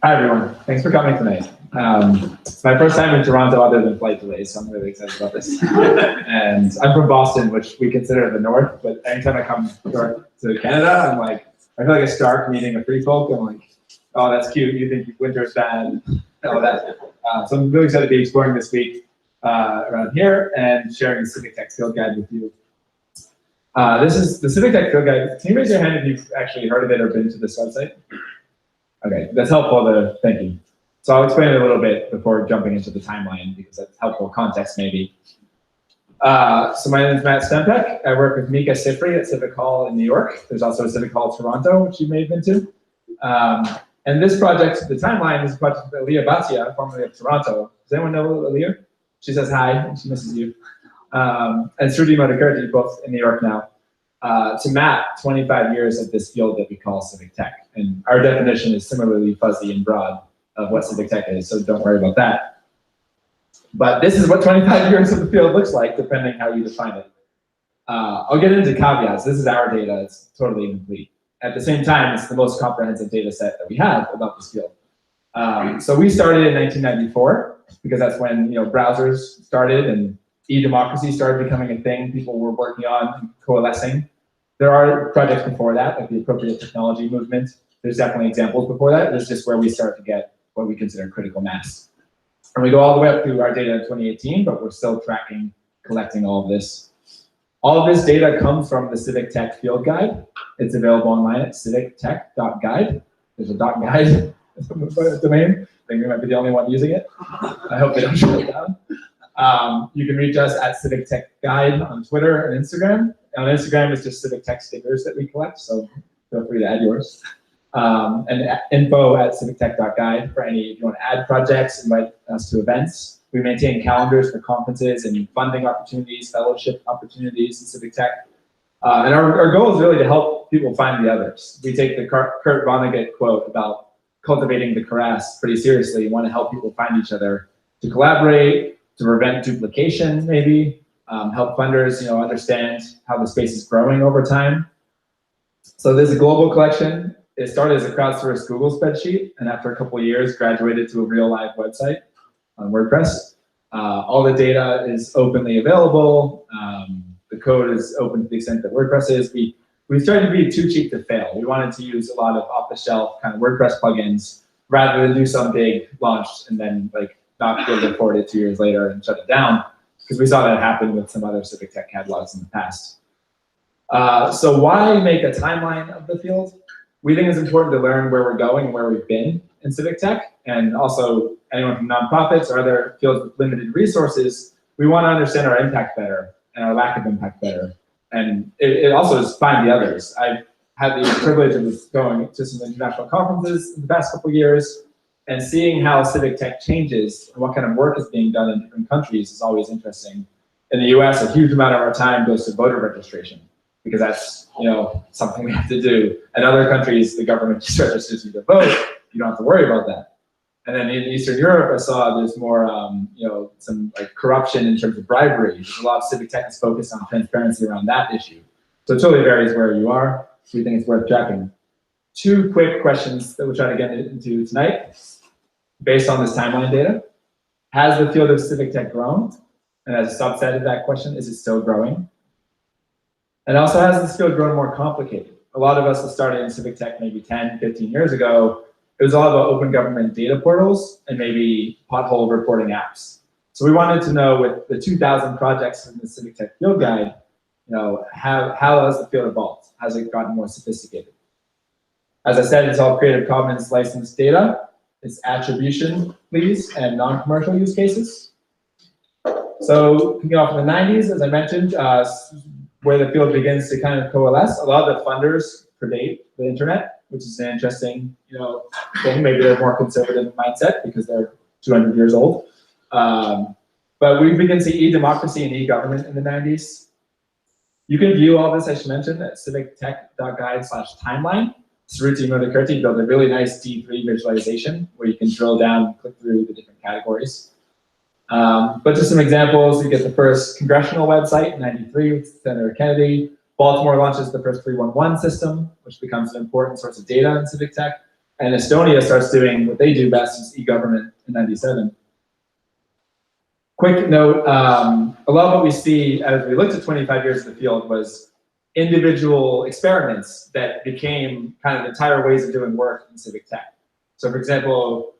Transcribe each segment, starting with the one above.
Hi everyone, thanks for coming tonight. It's my first time in Toronto other than flight delays, so I'm really excited about this. And I'm from Boston, which we consider the north, but anytime I come north to Canada, I'm like, I feel like a Stark meeting a free folk. I'm like, oh, that's cute, you think winter's bad, all that. So I'm really excited to be exploring this week around here and sharing the Civic Tech Field Guide with you. This is the Civic Tech Field Guide. Can you raise your hand if you've actually heard of it or been to this website? Okay, that's helpful, thank you. So I'll explain it a little bit before jumping into the timeline because that's helpful context maybe. So my name is Matt Stempeck. I work with Mika Sifri at Civic Hall in New York. There's also a Civic Hall Toronto, which you may have been to. And this project, the timeline, is a project with Aliyah Bhatia, formerly of Toronto. Does anyone know Aliyah? She says hi, and she misses you. And Sruti Madhukirti, both in New York now. To Matt, 25 years of this field that we call Civic Tech. And our definition is similarly fuzzy and broad of what Civic Tech is, so don't worry about that. But this is what 25 years of the field looks like, depending how you define it. I'll get into caveats. This is our data. It's totally incomplete. At the same time, it's the most comprehensive data set that we have about this field. So we started in 1994, because that's when browsers started and e-democracy started becoming a thing people were working on and coalescing. There are projects before that, like the Appropriate Technology Movement. There's definitely examples before that. This is just where we start to get what we consider critical mass. And we go all the way up through our data in 2018, but we're still tracking, collecting all of this. All of this data comes from the Civic Tech Field Guide. It's available online at civictech.guide. There's a .guide domain. I think we might be the only one using it. I hope they don't shut it down. You can reach us at Civic Tech Guide on Twitter and Instagram. On Instagram, it's just Civic Tech stickers that we collect, so feel free to add yours. And info at civictech.guide for if you want to add projects, invite us to events. We maintain calendars for conferences and funding opportunities, fellowship opportunities in Civic Tech. And our goal is really to help people find the others. We take the Kurt Vonnegut quote about cultivating the karass pretty seriously. We want to help people find each other, to collaborate, to prevent duplication maybe, help funders understand how the space is growing over time. So there's a global collection. It started as a crowdsourced Google spreadsheet, and after a couple of years, graduated to a real live website on WordPress. All the data is openly available. The code is open to the extent that WordPress is. We tried to be too cheap to fail. We wanted to use a lot of off-the-shelf kind of WordPress plugins rather than do some big launch and then not be able to afford it 2 years later and shut it down, because we saw that happen with some other Civic Tech catalogs in the past. So why make a timeline of the field? We think it's important to learn where we're going and where we've been in Civic Tech, and also anyone from nonprofits or other fields with limited resources, we want to understand our impact better and our lack of impact better. And it also is find the others. I've had the privilege of going to some international conferences in the past couple of years, and seeing how Civic Tech changes and what kind of work is being done in different countries is always interesting. In the US, a huge amount of our time goes to voter registration, because that's something we have to do. In other countries, the government just registers you to vote. You don't have to worry about that. And then in Eastern Europe, I saw there's more, some corruption in terms of bribery. There's a lot of Civic Tech is focused on transparency around that issue. So it totally varies where you are. So we think it's worth tracking. 2 quick questions that we'll try to get into tonight, based on this timeline data. Has the field of Civic Tech grown? And as a subset of that question, is it still growing? And also, has this field grown more complicated? A lot of us that started in Civic Tech maybe 10, 15 years ago, it was all about open government data portals and maybe pothole reporting apps. So we wanted to know, with the 2,000 projects in the Civic Tech Field Guide, how has the field evolved? Has it gotten more sophisticated? As I said, it's all Creative Commons licensed data. It's attribution, please, and non-commercial use cases. So kicking off in the 90s, as I mentioned, where the field begins to kind of coalesce. A lot of the funders predate the internet, which is an interesting thing. Maybe they're more conservative mindset because they're 200 years old. But we begin to see e-democracy and e-government in the 90s. You can view all this, I should mention, at civictech.guide/timeline. Sruti Madhukirti built a really nice D3 visualization where you can drill down and click through the different categories. But just some examples, you get the first congressional website in '93 with Senator Kennedy. Baltimore launches the first 311 system, which becomes an important source of data in civic tech. And Estonia starts doing what they do best, is e-government in 97. Quick note, a lot of what we see as we looked at 25 years of the field was individual experiments that became kind of entire ways of doing work in civic tech. So for example,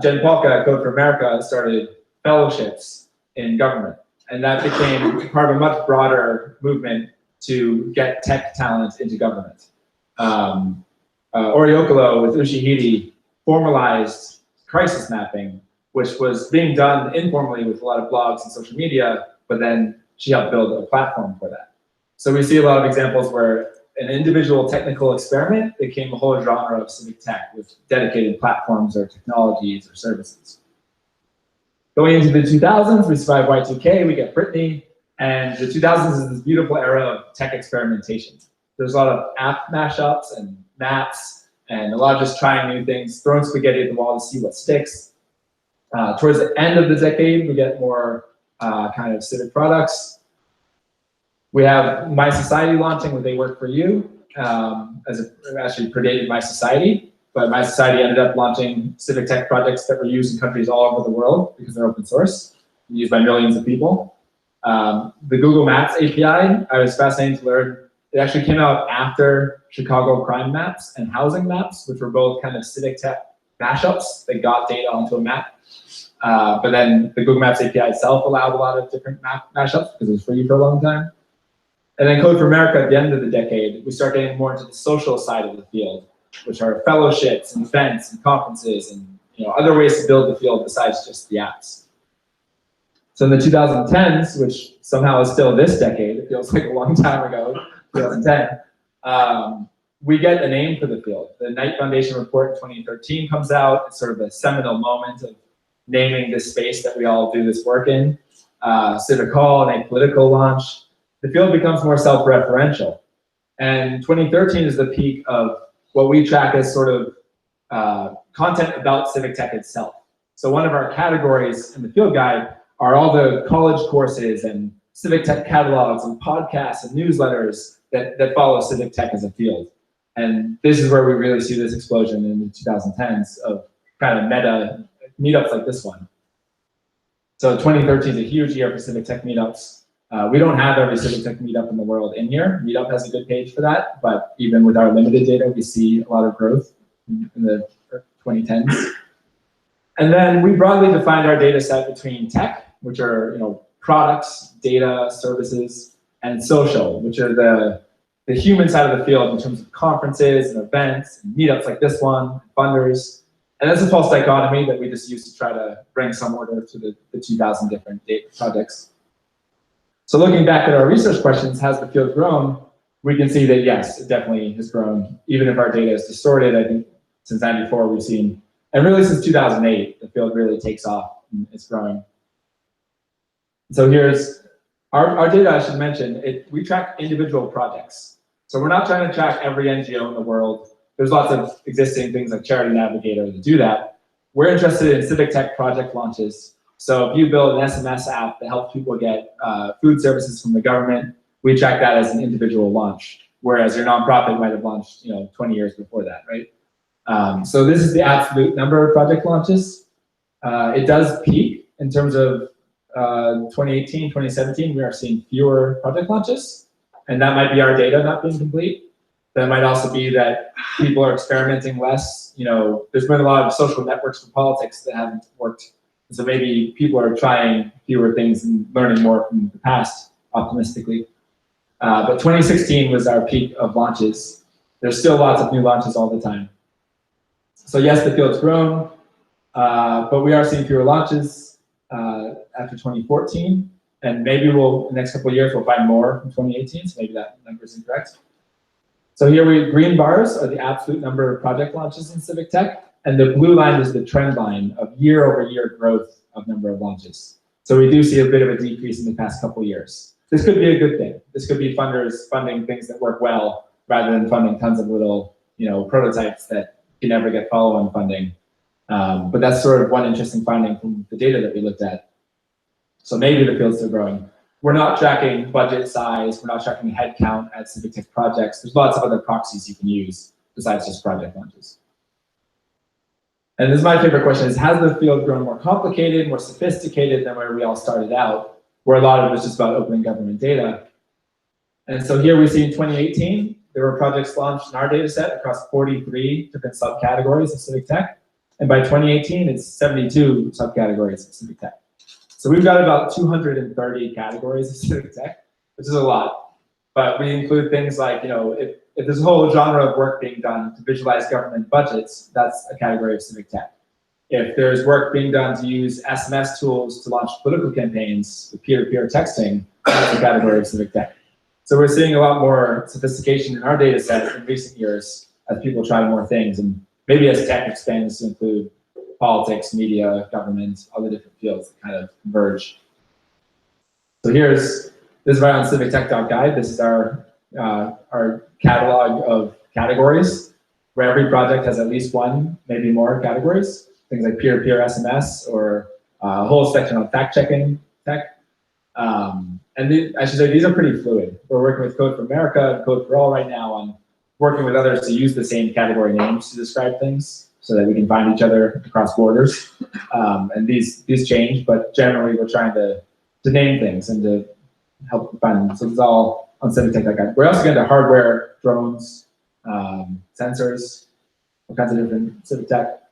Jen Polka at Code for America started fellowships in government. And that became part of a much broader movement to get tech talent into government. Oriokolo with Ushihide formalized crisis mapping, which was being done informally with a lot of blogs and social media, but then she helped build a platform for that. So we see a lot of examples where an individual technical experiment became a whole genre of civic tech with dedicated platforms or technologies or services. Going into the 2000s, we survive Y2K, we get Britney, and the 2000s is this beautiful era of tech experimentation. There's a lot of app mashups and maps, and a lot of just trying new things, throwing spaghetti at the wall to see what sticks. Towards the end of the decade, we get more kind of civic products. We have My Society launching with They Work For You, actually predated My Society, but My Society ended up launching civic tech projects that were used in countries all over the world because they're open source, used by millions of people. The Google Maps API, I was fascinated to learn, it actually came out after Chicago crime maps and housing maps, which were both kind of civic tech mashups that got data onto a map. But then the Google Maps API itself allowed a lot of different map mashups because it was free for a long time. And then Code for America at the end of the decade, we start getting more into the social side of the field, which are fellowships and events and conferences and other ways to build the field besides just the apps. So in the 2010s, which somehow is still this decade, it feels like a long time ago, 2010, we get a name for the field. The Knight Foundation report in 2013 comes out. It's sort of a seminal moment of naming this space that we all do this work in. Civic Hall and a political launch. The field becomes more self-referential. And 2013 is the peak of what we track as sort of content about civic tech itself. So one of our categories in the field guide are all the college courses and civic tech catalogs and podcasts and newsletters that follow civic tech as a field. And this is where we really see this explosion in the 2010s of kind of meta meetups like this one. So 2013 is a huge year for civic tech meetups. We don't have every civic tech meetup in the world in here. Meetup has a good page for that, but even with our limited data, we see a lot of growth in the 2010s. And then we broadly defined our data set between tech, which are products, data, services, and social, which are the human side of the field in terms of conferences and events, and meetups like this one, funders. And that's a false dichotomy that we just use to try to bring some order to the 2,000 different data projects. So looking back at our research questions, has the field grown? We can see that yes, it definitely has grown. Even if our data is distorted, I think since '94 we've seen, and really since 2008, the field really takes off and it's growing. So here's our data, I should mention, we track individual projects. So we're not trying to track every NGO in the world. There's lots of existing things like Charity Navigator that do that. We're interested in civic tech project launches. So if you build an SMS app that helps people get food services from the government, we track that as an individual launch, whereas your nonprofit might have launched 20 years before that, right? So this is the absolute number of project launches. It does peak in terms of 2018, 2017, we are seeing fewer project launches, and that might be our data not being complete. That might also be that people are experimenting less. There's been a lot of social networks for politics that haven't worked. So maybe people are trying fewer things and learning more from the past, optimistically. But 2016 was our peak of launches. There's still lots of new launches all the time. So yes, the field's grown, but we are seeing fewer launches after 2014. And maybe in the next couple of years, we'll find more in 2018, so maybe that number is incorrect. So here green bars are the absolute number of project launches in civic tech. And the blue line is the trend line of year-over-year growth of number of launches. So we do see a bit of a decrease in the past couple of years. This could be a good thing. This could be funders funding things that work well rather than funding tons of little prototypes that can never get follow-on funding. But that's sort of one interesting finding from the data that we looked at. So maybe the field's still growing. we're not tracking budget size, we're not tracking head count at Civic Tech projects. There's lots of other proxies you can use besides just project launches. And this is my favorite question, is has the field grown more complicated, more sophisticated than where we all started out, where a lot of it was just about open government data? And so here we see in 2018, there were projects launched in our data set across 43 different subcategories of Civic Tech. And by 2018, it's 72 subcategories of Civic Tech. So we've got about 230 categories of Civic Tech, which is a lot. But we include things like, if there's a whole genre of work being done to visualize government budgets, that's a category of Civic Tech. If there's work being done to use SMS tools to launch political campaigns with peer-to-peer texting, that's a category of Civic Tech. So we're seeing a lot more sophistication in our data set in recent years as people try more things, and maybe as tech expands to include politics, media, government, other different fields that kind of converge. So this is right on civictech.guide. This is our catalog of categories, where every project has at least one, maybe more categories. Things like peer-to-peer SMS, or a whole section on fact-checking tech. And I should say, these are pretty fluid. We're working with Code for America and Code for All right now on working with others to use the same category names to describe things so that we can find each other across borders. And these change, but generally we're trying to name things and to help find them. So it's all on civictech.guide. We're also getting to hardware, drones, sensors, all kinds of different Civic Tech.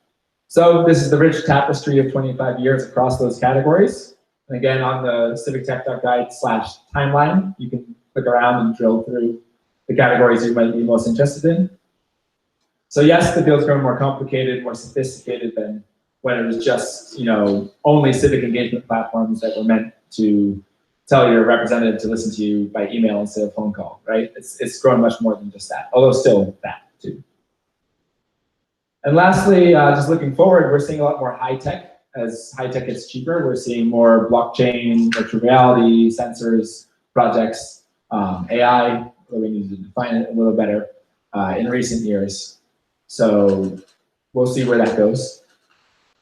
So this is the rich tapestry of 25 years across those categories. And again, on the civictech.guide/timeline, you can click around and drill through the categories you might be most interested in. So yes, the field's growing more complicated, more sophisticated than when it was just, only civic engagement platforms that were meant to tell your representative to listen to you by email instead of phone call, right? It's grown much more than just that, although still that too. And lastly, just looking forward, we're seeing a lot more high tech. As high tech gets cheaper, we're seeing more blockchain, virtual reality, sensors, projects, AI, where we need to define it a little better in recent years. So we'll see where that goes.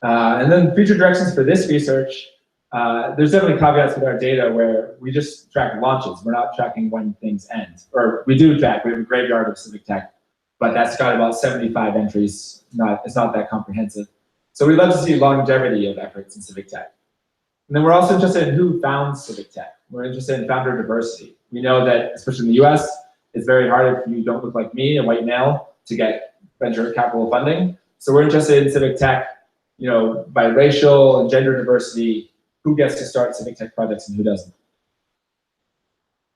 And then future directions for this research, there's definitely caveats with our data where we just track launches. We're not tracking when things end. Or we do track, we have a graveyard of Civic Tech, but that's got about 75 entries. It's not that comprehensive. So we'd love to see longevity of efforts in Civic Tech. And then we're also interested in who founds Civic Tech. We're interested in founder diversity. We know that, especially in the US, it's very hard if you don't look like me, a white male, to get venture capital funding. So we're interested in Civic Tech, by racial and gender diversity, who gets to start Civic Tech projects and who doesn't.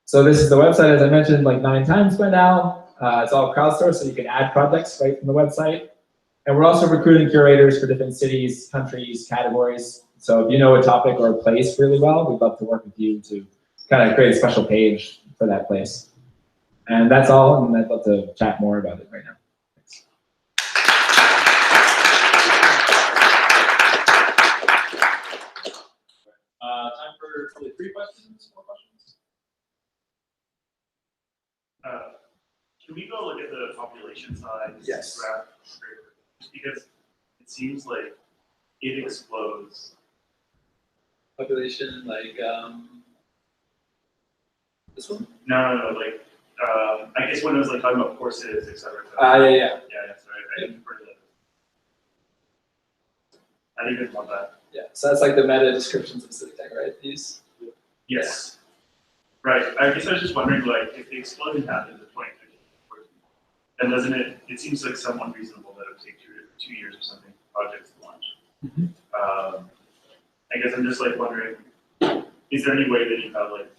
So this is the website, as I mentioned, like 9 times by now. It's all crowdsourced, so you can add projects right from the website. And we're also recruiting curators for different cities, countries, categories. So if you know a topic or a place really well, we'd love to work with you to kind of create a special page for that place. And that's all, and I'd love to chat more about it right now. Thanks. Time for probably 3 questions, 4 questions. Can we go look at the population size? Yes. Graph? Just because it seems like it explodes. Population, like this one? No, like I guess when it was like talking about courses, etc. Yeah. Yeah, sorry, I didn't refer to that. I didn't even want that. Yeah, so that's like the meta descriptions of Civic Tech, right? These? Yes. Right. I guess I was just wondering, like, if the explosion happened in 2015, then doesn't it seems like somewhat reasonable that it would take 2 years or something for projects to launch. Mm-hmm. I guess I'm just like wondering, is there any way that you have like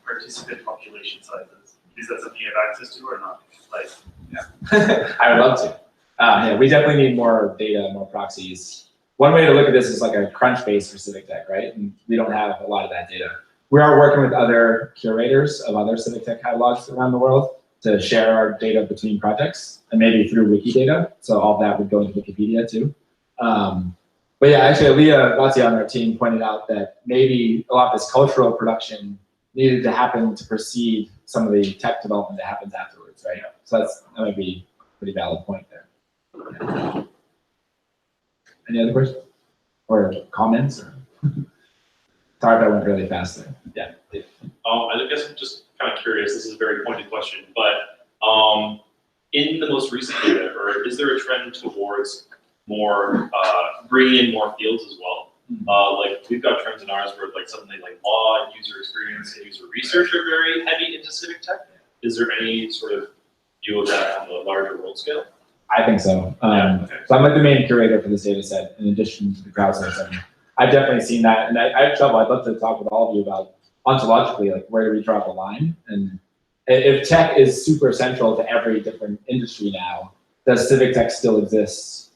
participant population sizes? Is that something you have access to or not? Like, yeah, I would love to. Yeah, we definitely need more data, more proxies. One way to look at this is like a crunch base for Civic Tech, right? And we don't have a lot of that data. We are working with other curators of other Civic Tech catalogs around the world to share our data between projects, and maybe through Wikidata. So all that would go into Wikipedia too. But yeah, actually, Leah Bazzi on our team pointed out that maybe a lot of this cultural production needed to happen to precede some of the tech development that happens afterwards, right? So that might be a pretty valid point there. Yeah. Any other questions or comments? Or Sorry if I went really fast there. Yeah. I guess I'm just kind of curious. This is a very pointed question, but in the most recent data, or is there a trend towards more bringing in more fields as well? Like we've got trends in ours where like something like law, user experience, and user research are very heavy into civic tech. Is there any sort of view of that on the larger world scale? I think so. Okay. So I'm like the main curator for this data set in addition to the crowdsourcing. I've definitely seen that, and I have trouble. I'd love to talk with all of you about ontologically, like where do we draw the line? And if tech is super central to every different industry now, does civic tech still exist?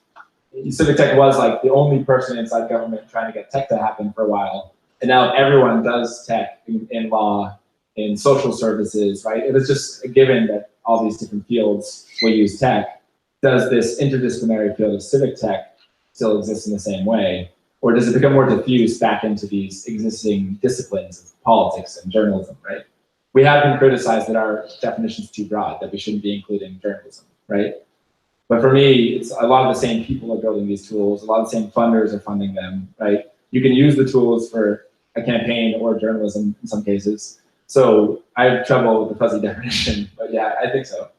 Civic tech was like the only person inside government trying to get tech to happen for a while, and now everyone does tech in law, in social services, right? It was just a given that all these different fields will use tech. Does this interdisciplinary field of civic tech still exist in the same way? Or does it become more diffuse back into these existing disciplines of politics and journalism, right? We have been criticized that our definition is too broad, that we shouldn't be including journalism, right? But for me, it's a lot of the same people are building these tools, a lot of the same funders are funding them, right? You can use the tools for a campaign or journalism in some cases. So I have trouble with the fuzzy definition, but yeah, I think so.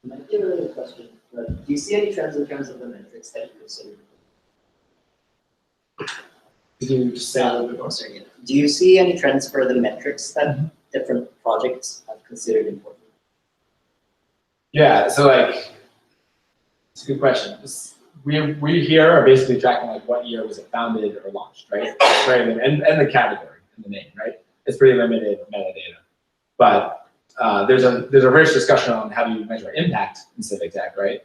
Might be a related question, but do you see any trends in terms of the metrics that you consider? Could you just say a little bit more? Sorry, yeah. Do you see any trends for the metrics that different projects have considered important? Yeah, so like, it's a good question. We here are basically tracking like what year was it founded or launched, right? And the category and the name, right? It's pretty limited metadata. But there's a rich discussion on how do you measure impact in civic tech, right?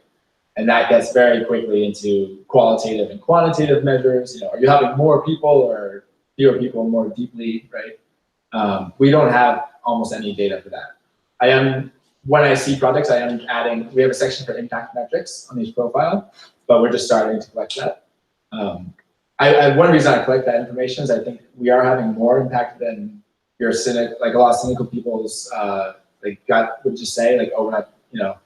And that gets very quickly into qualitative and quantitative measures. You know, are you helping more people or fewer people more deeply, right? We don't have almost any data for that. When I see projects, I am adding, we have a section for impact metrics on each profile, but we're just starting to collect that. One reason I collect that information is I think we are having more impact than your cynic, like a lot of cynical people's would just say, like overnight, you know,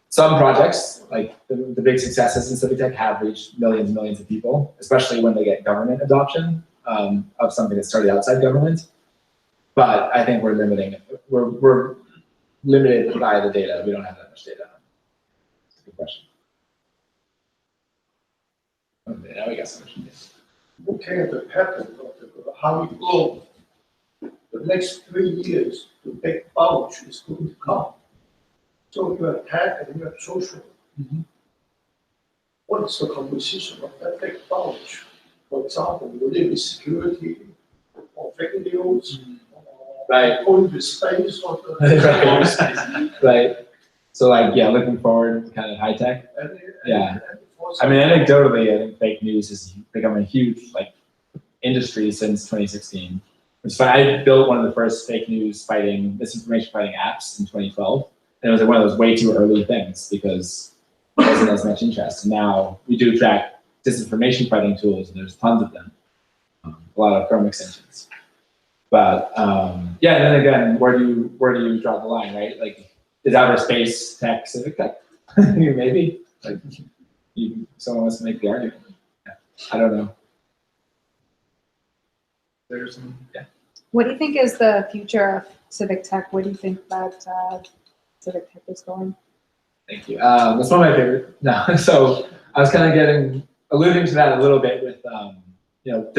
some projects, like the big successes in civic tech have reached millions and millions of people, especially when they get government adoption of something that started outside government. But I think we're we're limited by the data. We don't have that much data. That's a good question. Okay, now we got some questions. Looking at the pattern of how it grows, the next 3 years, the big bulge is going to come. So you have tech and you have social. What is the composition of that big bulge? For example, will it be security or fake news? Right. Going to space or the Right. So like, yeah, looking forward, kind of high tech. Yeah. I mean, anecdotally, I think fake news has become a huge industry since 2016. Which is fun. I built one of the first fake news misinformation fighting apps in 2012. And it was one of those way too early things because there wasn't as much interest. And now we do track disinformation fighting tools, and there's tons of them. A lot of Chrome extensions. But yeah, and then again, where do you draw the line, right? Like, is outer space tech civic tech? Maybe. Like, someone wants to make the argument. Yeah. I don't know. There's some, yeah. What do you think is the future of civic tech? Where do you think that civic tech is going? Thank you. That's one of my favorite. No, so I was kind of alluding to that a little bit with, you know,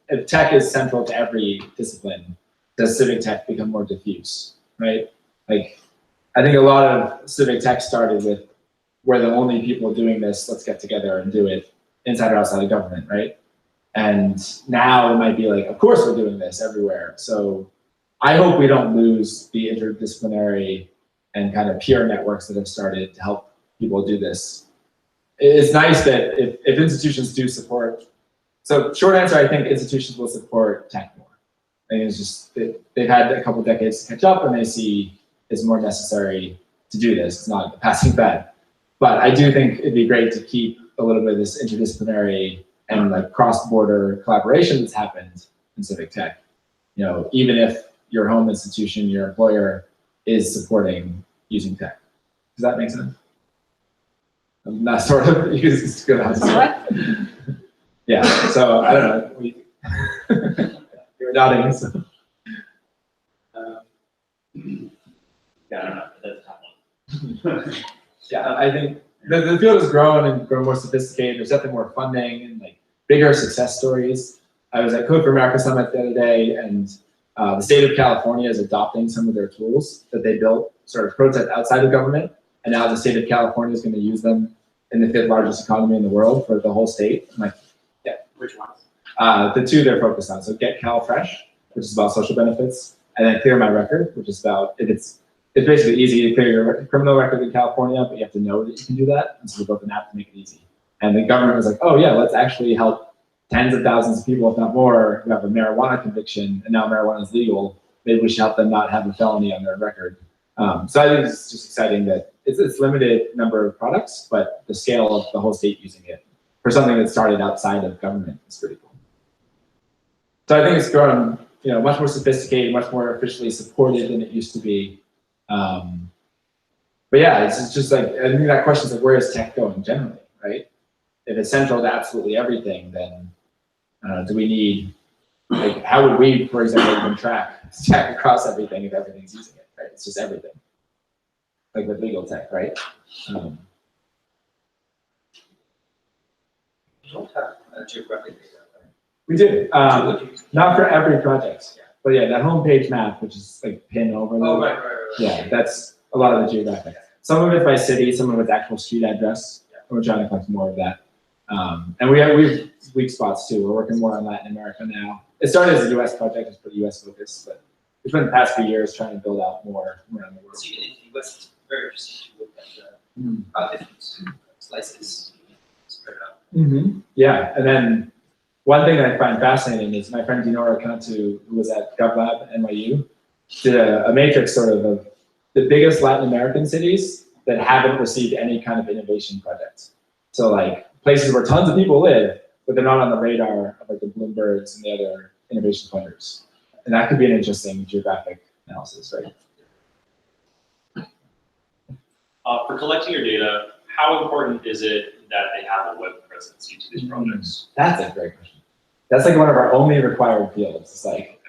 if tech is central to every discipline, does civic tech become more diffuse, right? Like, I think a lot of civic tech started with, we're the only people doing this, let's get together and do it inside or outside of government, right? And now it might be like, of course we're doing this everywhere. So I hope we don't lose the interdisciplinary and kind of peer networks that have started to help people do this. It's nice that if institutions do support, so short answer, I think institutions will support tech more. I think it's just, they've had a couple decades to catch up and they see it's more necessary to do this. It's not a passing fad. But I do think it'd be great to keep a little bit of this interdisciplinary and like cross-border collaboration that's happened in civic tech. You know, even if your home institution, your employer is supporting using tech. Does that make sense? Not sort of, it's good. What? Yeah, so I don't know, you were nodding, so. Yeah, I don't know, that's a tough one. Yeah, I think the field has grown and grown more sophisticated. There's definitely more funding and like bigger success stories. I was at Code for America Summit the other day, and the state of California is adopting some of their tools that they built, sort of prototype outside of government, and now the state of California is going to use them in the 5th largest economy in the world for the whole state. I'm like, Which ones? the two they're focused on. So Get Cal Fresh, which is about social benefits, and then Clear My Record, which is about it's basically easy to clear your criminal record in California, but you have to know that you can do that. And so we built an app to make it easy. And the government was like, oh yeah, let's actually help tens of thousands of people, if not more, who have a marijuana conviction, and now marijuana is legal. Maybe we should help them not have a felony on their record. So I think it's just exciting that it's limited number of products, but the scale of the whole state using it for something that started outside of government is pretty cool. So I think it's grown, much more sophisticated, much more officially supported than it used to be. But yeah, it's just like, I think that question is like, where is tech going generally, right? If it's central to absolutely everything, then do we need, like, how would we, for example, even track across everything if everything's using it, right? It's just everything. Like with legal tech, right? You don't have geographic data, right? We do, What do you- not for every project, but yeah, that homepage map, which is like pin overlay. Oh, right. Yeah, that's a lot of the geographic. Some of it by city, some of it's actual street address. And we're trying to collect more of that. And we have weak spots too. We're working more on Latin America now. It started as a US project, it's pretty US focused, but we spent the past few years trying to build out more around the world. So even in the US, it's very interesting to look at how different slices spread out. Mm-hmm. Yeah, and then one thing that I find fascinating is my friend Dinora Cantu, who was at GovLab at NYU, did a matrix sort of the biggest Latin American cities that haven't received any kind of innovation project. So like places where tons of people live, but they're not on the radar of like the Bloombergs and the other innovation funders. And that could be an interesting geographic analysis, right? For collecting your data, how important is it that they have a web presence, each of these projects? That's a great question. That's like one of our only required fields. It's like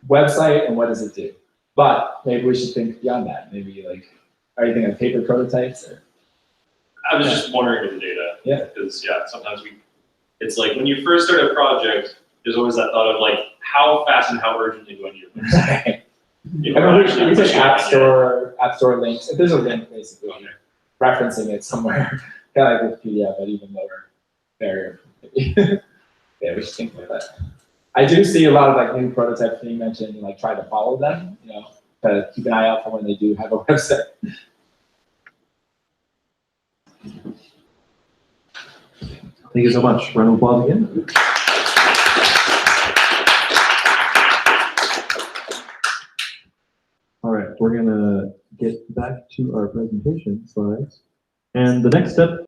website and what does it do? But maybe we should think beyond that. Maybe like, are you thinking of paper prototypes? Or? I was just wondering with the data. Yeah. Because sometimes it's like when you first start a project, there's always that thought of like, how fast and how urgently do I need to Right. You I know, mean, actually we take appreciate app store links. If there's a link basically referencing it somewhere, kind of like Wikipedia, but even lower barrier. Yeah, we should think about that. I do see a lot of like new prototypes being mentioned and like try to follow them, to keep an eye out for when they do have a website. Thank you so much. Round of applause again. All right, we're gonna get back to our presentation slides. And the next step